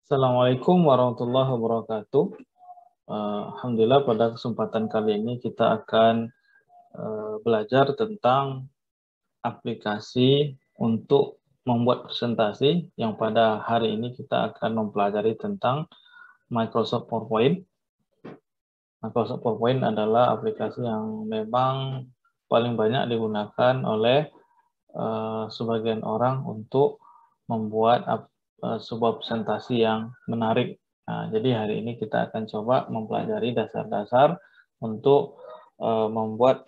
Assalamualaikum warahmatullahi wabarakatuh. Alhamdulillah pada kesempatan kali ini kita akan belajar tentang aplikasi untuk membuat presentasi yang pada hari ini kita akan mempelajari tentang Microsoft PowerPoint. Microsoft PowerPoint adalah aplikasi yang memang paling banyak digunakan oleh sebagian orang untuk membuat sebuah presentasi yang menarik. Nah, jadi hari ini kita akan coba mempelajari dasar-dasar untuk membuat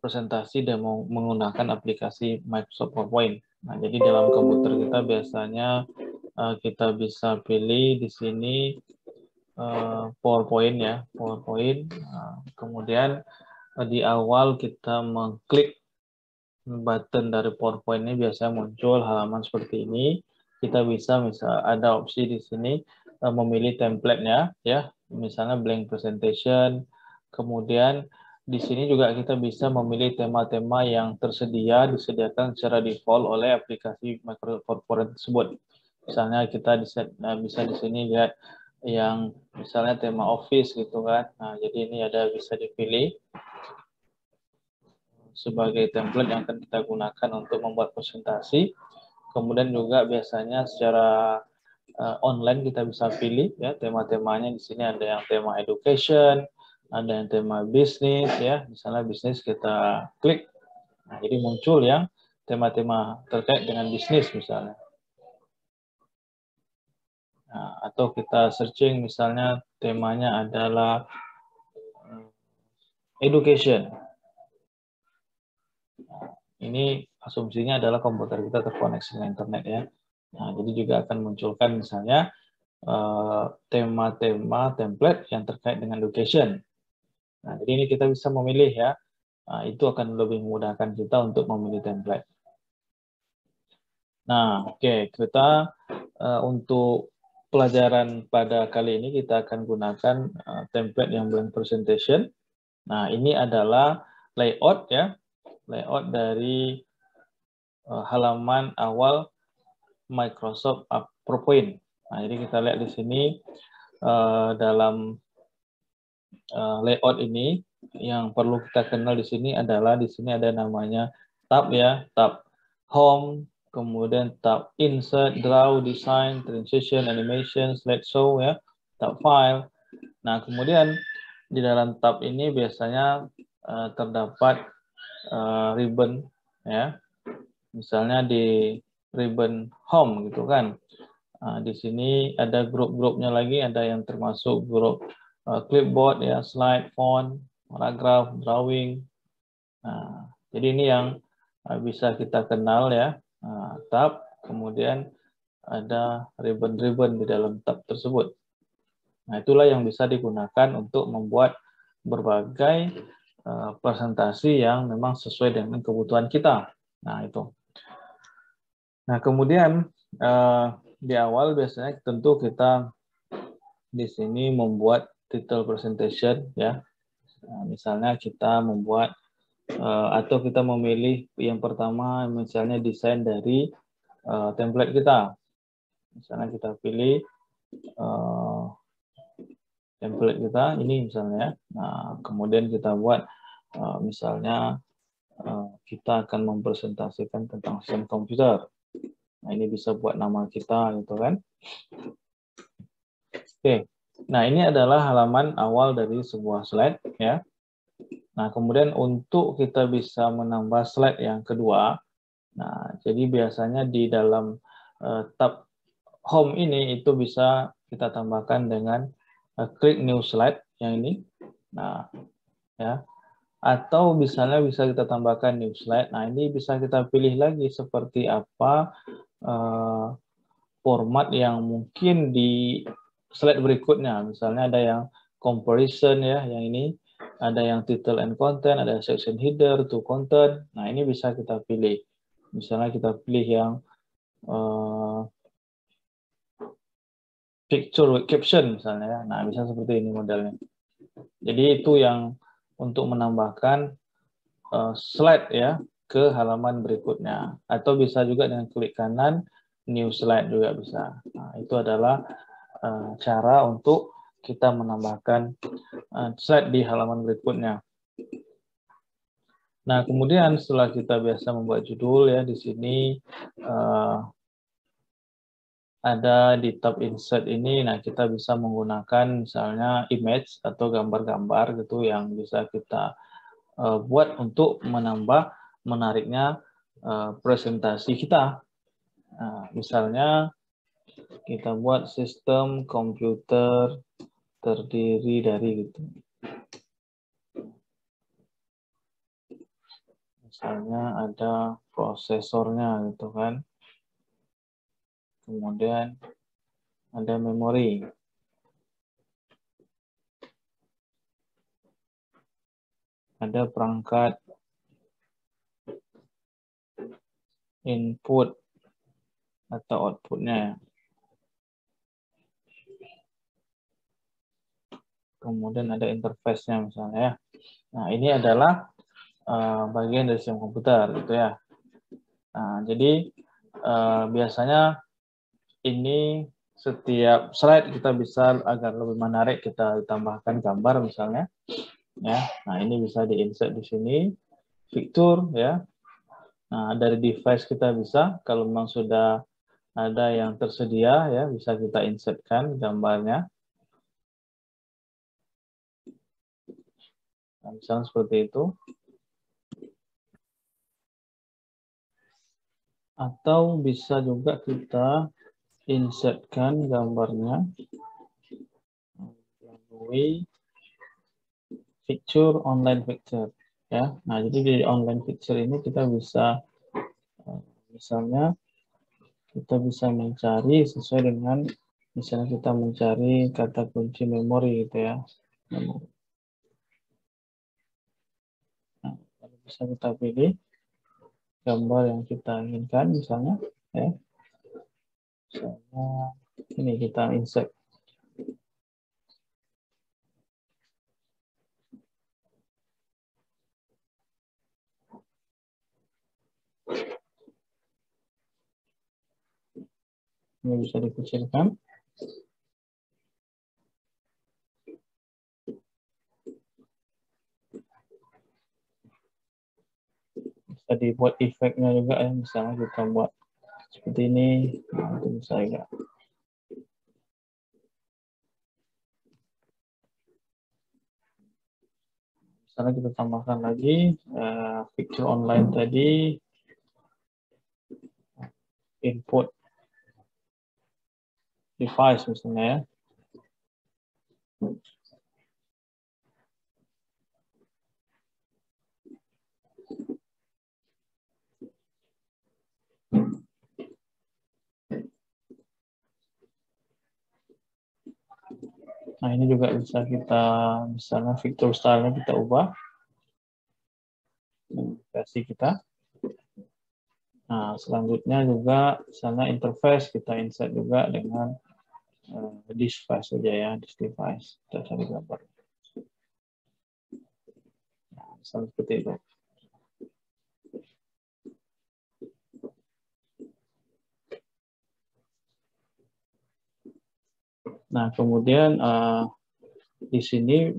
presentasi dan menggunakan aplikasi Microsoft PowerPoint. Nah, jadi dalam komputer kita biasanya kita bisa pilih di sini PowerPoint ya, PowerPoint. Kemudian di awal kita mengklik button dari PowerPoint ini biasanya muncul halaman seperti ini. Kita bisa ada opsi di sini memilih template-nya ya, misalnya blank presentation. Kemudian di sini juga kita bisa memilih tema-tema yang disediakan secara default oleh aplikasi Microsoft PowerPoint tersebut. Misalnya kita bisa di sini lihat yang misalnya tema Office gitu kan. Nah, jadi ini ada bisa dipilih sebagai template yang akan kita gunakan untuk membuat presentasi. Kemudian juga biasanya secara online kita bisa pilih ya tema-temanya. Di sini ada yang tema education, ada yang tema bisnis ya. Misalnya bisnis kita klik. Nah, jadi muncul yang tema-tema terkait dengan bisnis misalnya. Nah, atau kita searching misalnya temanya adalah education. Ini asumsinya adalah komputer kita terkoneksi dengan internet ya. Nah, jadi juga akan munculkan misalnya tema-tema template yang terkait dengan education. Nah, jadi ini kita bisa memilih ya. Nah, itu akan lebih memudahkan kita untuk memilih template. Nah, oke, kita untuk pelajaran pada kali ini kita akan gunakan template yang blank presentation. Nah, ini adalah layout ya. Layout dari halaman awal Microsoft PowerPoint. Nah, jadi kita lihat di sini dalam layout ini yang perlu kita kenal di sini adalah di sini ada namanya tab ya, tab home, kemudian tab insert, draw, design, transition, animation, slideshow ya, tab file. Nah, kemudian di dalam tab ini biasanya terdapat ribbon ya. Misalnya di ribbon home gitu kan. Nah, di sini ada grup-grupnya lagi, ada yang termasuk grup clipboard ya, slide, font, paragraph, drawing. Nah, jadi ini yang bisa kita kenal ya, tab, kemudian ada ribbon-ribbon di dalam tab tersebut. Nah, itulah yang bisa digunakan untuk membuat berbagai presentasi yang memang sesuai dengan kebutuhan kita. Nah, itu. Nah, kemudian di awal biasanya tentu kita di sini membuat title presentation ya. Nah, misalnya kita membuat atau kita memilih yang pertama misalnya desain dari template kita. Misalnya kita pilih template kita ini misalnya. Nah, kemudian kita buat misalnya kita akan mempresentasikan tentang sistem komputer. Nah, ini bisa buat nama kita gitu kan. Oke. Nah, ini adalah halaman awal dari sebuah slide ya. Nah, kemudian untuk kita bisa menambah slide yang kedua, nah, jadi biasanya di dalam tab home ini itu bisa kita tambahkan dengan klik new slide yang ini. Nah, ya. Atau misalnya bisa kita tambahkan new slide. Nah, ini bisa kita pilih lagi seperti apa format yang mungkin di slide berikutnya. Misalnya ada yang comparison ya, yang ini. Ada yang title and content, ada section header to content. Nah, ini bisa kita pilih. Misalnya kita pilih yang picture with caption misalnya ya. Nah, bisa seperti ini modelnya. Jadi itu yang untuk menambahkan slide ya ke halaman berikutnya. Atau bisa juga dengan klik kanan new slide juga bisa. Nah, itu adalah cara untuk kita menambahkan slide di halaman berikutnya. Nah, kemudian setelah kita biasa membuat judul ya, di sini ada di tab insert ini, nah kita bisa menggunakan misalnya image atau gambar-gambar gitu yang bisa kita buat untuk menambah menariknya presentasi kita. Nah, misalnya kita buat sistem komputer terdiri dari gitu. Misalnya ada prosesornya gitu kan. Kemudian ada memori. Ada perangkat input atau outputnya. Kemudian ada interface-nya misalnya ya. Nah, ini adalah bagian dari sistem komputer gitu ya. Nah, jadi biasanya ini setiap slide kita bisa agar lebih menarik kita tambahkan gambar misalnya ya. Nah, ini bisa di-insert di sini fitur ya. Nah, dari device kita bisa kalau memang sudah ada yang tersedia ya bisa kita insertkan gambarnya. Nah, misalnya seperti itu. Atau bisa juga kita insertkan gambarnya melalui fitur online picture ya. Nah, jadi di online picture ini kita bisa misalnya kita bisa mencari sesuai dengan misalnya kita mencari kata kunci memori gitu ya. Nah, bisa kita pilih gambar yang kita inginkan misalnya ya. Misalnya ini kita insert. Ini bisa dikecilkan. Bisa dibuat efeknya juga ya, misalnya kita buat seperti ini. Nah, itu bisa ya. Misalnya kita tambahkan lagi fitur online tadi, input device misalnya ya. Nah, ini juga bisa kita, misalnya fitur stylenya kita ubah versi kita. Nah, selanjutnya juga misalnya interface kita insert juga dengan device saja ya, device. Kita cari gambar. Nah, misalnya seperti itu. Nah, kemudian di sini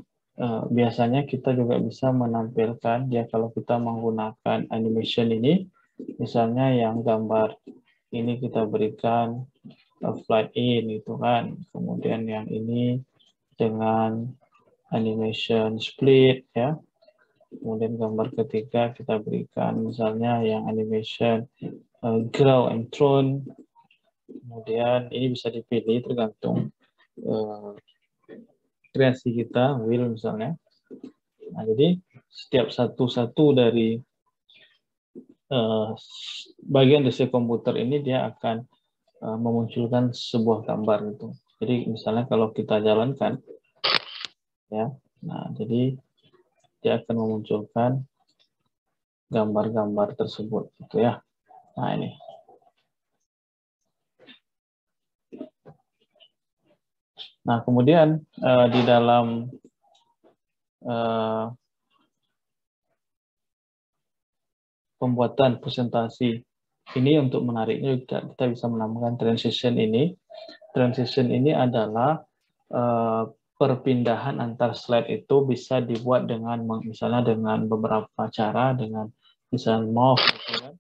biasanya kita juga bisa menampilkan ya kalau kita menggunakan animation ini, misalnya yang gambar ini kita berikan flight in itu kan, kemudian yang ini dengan animation split ya, kemudian gambar ketiga kita berikan misalnya yang animation grow and throne, kemudian ini bisa dipilih tergantung kreasi kita, will misalnya. Nah, jadi setiap satu-satu dari bagian dari komputer ini dia akan memunculkan sebuah gambar gitu. Jadi misalnya kalau kita jalankan, ya, nah jadi dia akan memunculkan gambar-gambar tersebut, gitu ya. Nah ini. Nah kemudian di dalam pembuatan presentasi ini untuk menariknya juga kita bisa menambahkan transition ini. Transition ini adalah perpindahan antar slide itu bisa dibuat dengan misalnya dengan beberapa cara, dengan misalnya mouse gitu kan.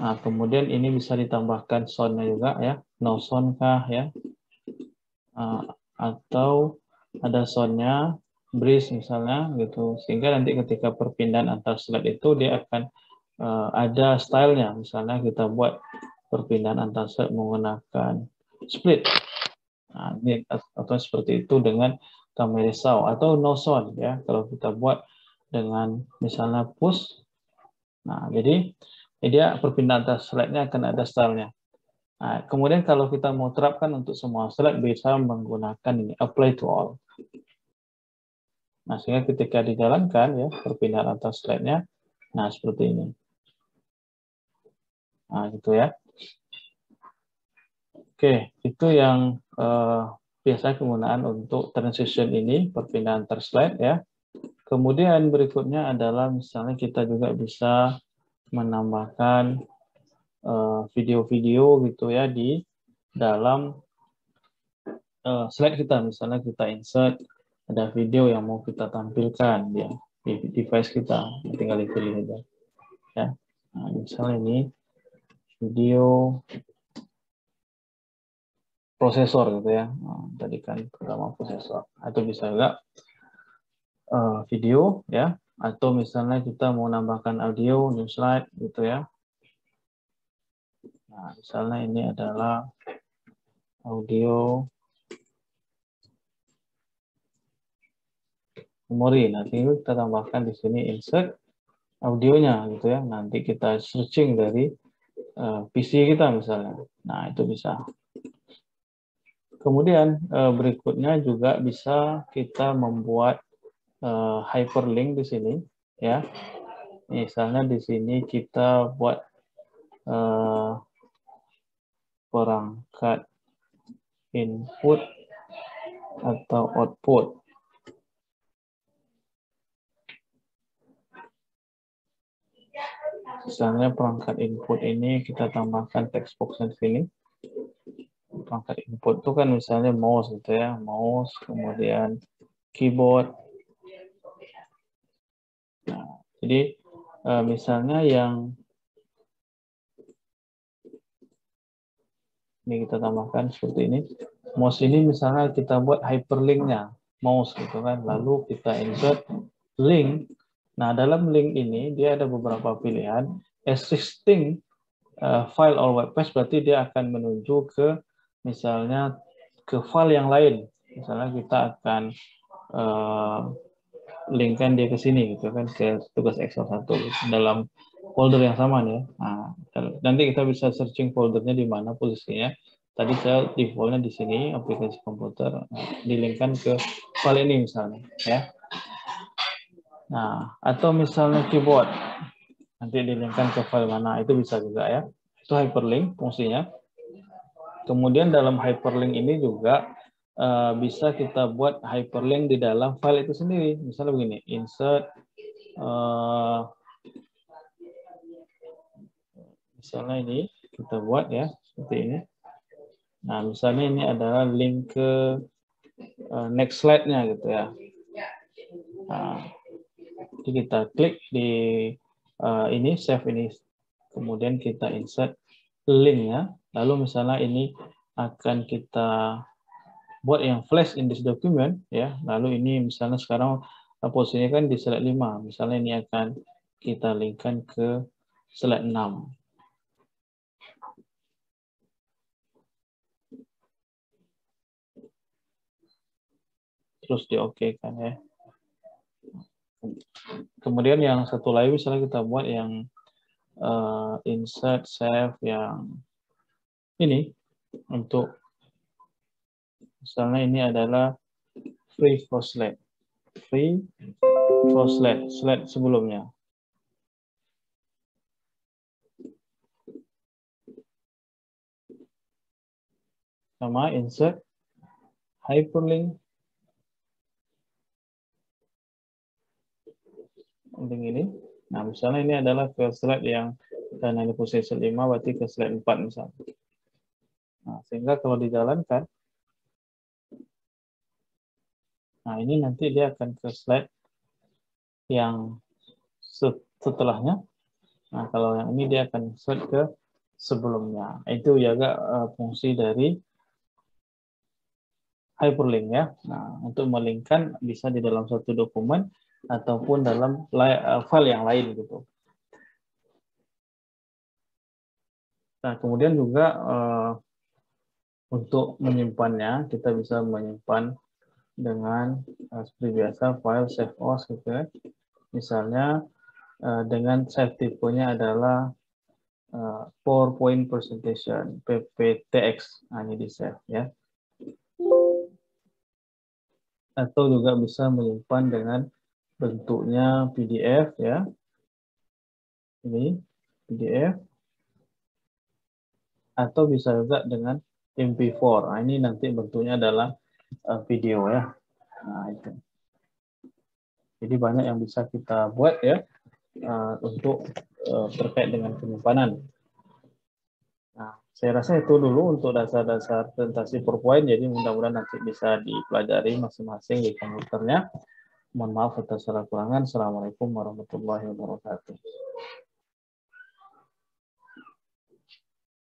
Nah, kemudian ini bisa ditambahkan sound-nya juga ya, no sound kah ya, atau ada sound-nya breeze misalnya gitu, sehingga nanti ketika perpindahan antar slide itu dia akan ada stylenya. Misalnya kita buat perpindahan antar slide menggunakan split, nah, ini atau seperti itu dengan kamera sound atau no sound ya. Kalau kita buat dengan misalnya push, nah jadi dia perpindahan antar slide-nya akan ada stylenya. Nah, kemudian kalau kita mau terapkan untuk semua slide bisa menggunakan ini apply to all. Nah, sehingga ketika dijalankan ya perpindahan antar slide-nya, nah seperti ini. Nah, gitu ya. Oke, itu yang biasa penggunaan untuk transition ini, perpindahan antar slide ya. Kemudian berikutnya adalah misalnya kita juga bisa menambahkan video-video gitu ya di dalam slide kita. Misalnya kita insert ada video yang mau kita tampilkan ya di device kita, tinggal dipilih aja ya. Nah, misalnya ini video prosesor gitu ya. Nah, tadi kan pertama prosesor, atau bisa juga video ya, atau misalnya kita mau nambahkan audio new slide gitu ya. Nah, misalnya ini adalah audio memori. Nanti kita tambahkan di sini insert audionya gitu ya. Nanti kita searching dari PC kita misalnya. Nah, itu bisa. Kemudian berikutnya juga bisa kita membuat hyperlink di sini ya. Misalnya di sini kita buat perangkat input atau output. Misalnya perangkat input ini kita tambahkan text box di sini. Perangkat input itu kan misalnya mouse gitu ya, mouse, kemudian keyboard. Nah, jadi misalnya yang ini kita tambahkan seperti ini. Mouse ini misalnya kita buat hyperlinknya, mouse gitu kan, lalu kita insert link. Nah, dalam link ini dia ada beberapa pilihan. Existing file or web page berarti dia akan menuju ke misalnya ke file yang lain. Misalnya kita akan linkkan dia ke sini gitu kan, ke tugas Excel 1 dalam folder yang sama nih. Nah, nanti kita bisa searching foldernya di mana posisinya. Tadi saya defaultnya di sini aplikasi komputer, dilinkkan ke file ini misalnya ya. Nah, atau misalnya keyboard, nanti dilinkkan ke file mana, itu bisa juga ya. Itu hyperlink fungsinya. Kemudian dalam hyperlink ini juga bisa kita buat hyperlink di dalam file itu sendiri. Misalnya begini, insert misalnya ini kita buat ya seperti ini. Nah, misalnya ini adalah link ke next slide-nya gitu ya. Nah, jadi kita klik di ini, save ini, kemudian kita insert link-nya. Lalu misalnya ini akan kita buat yang flash in this document ya. Lalu ini misalnya sekarang posisinya kan di slide 5. Misalnya ini akan kita linkkan ke slide 6. Terus di OK kan ya. Kemudian yang satu lagi misalnya kita buat yang insert save yang ini, untuk misalnya ini adalah free for slide slide sebelumnya. Sama insert hyperlink link ini. Nah, misalnya ini adalah ke slide yang karena ini posisi 5 berarti ke slide 4 misalnya. Nah, sehingga kalau dijalankan, nah ini nanti dia akan ke slide yang setelahnya. Nah, kalau yang ini dia akan slide ke sebelumnya. Itu juga fungsi dari hyperlink ya. Nah, untuk melinkkan bisa di dalam satu dokumen ataupun dalam file yang lain gitu. Nah, kemudian juga untuk menyimpannya, kita bisa menyimpan dengan seperti biasa file save as gitu ya. Misalnya dengan save tipenya adalah PowerPoint presentation PPTX. Nah, ini di save ya. Atau juga bisa menyimpan dengan bentuknya PDF ya. Ini PDF. Atau bisa juga dengan MP4. Nah, ini nanti bentuknya adalah video ya. Nah, itu. Jadi banyak yang bisa kita buat ya untuk terkait dengan penyimpanan. Nah, saya rasa itu dulu untuk dasar-dasar presentasi PowerPoint. Jadi mudah-mudahan nanti bisa dipelajari masing-masing di komputernya. Mohon maaf atas salah kurangan. Assalamualaikum warahmatullahi wabarakatuh.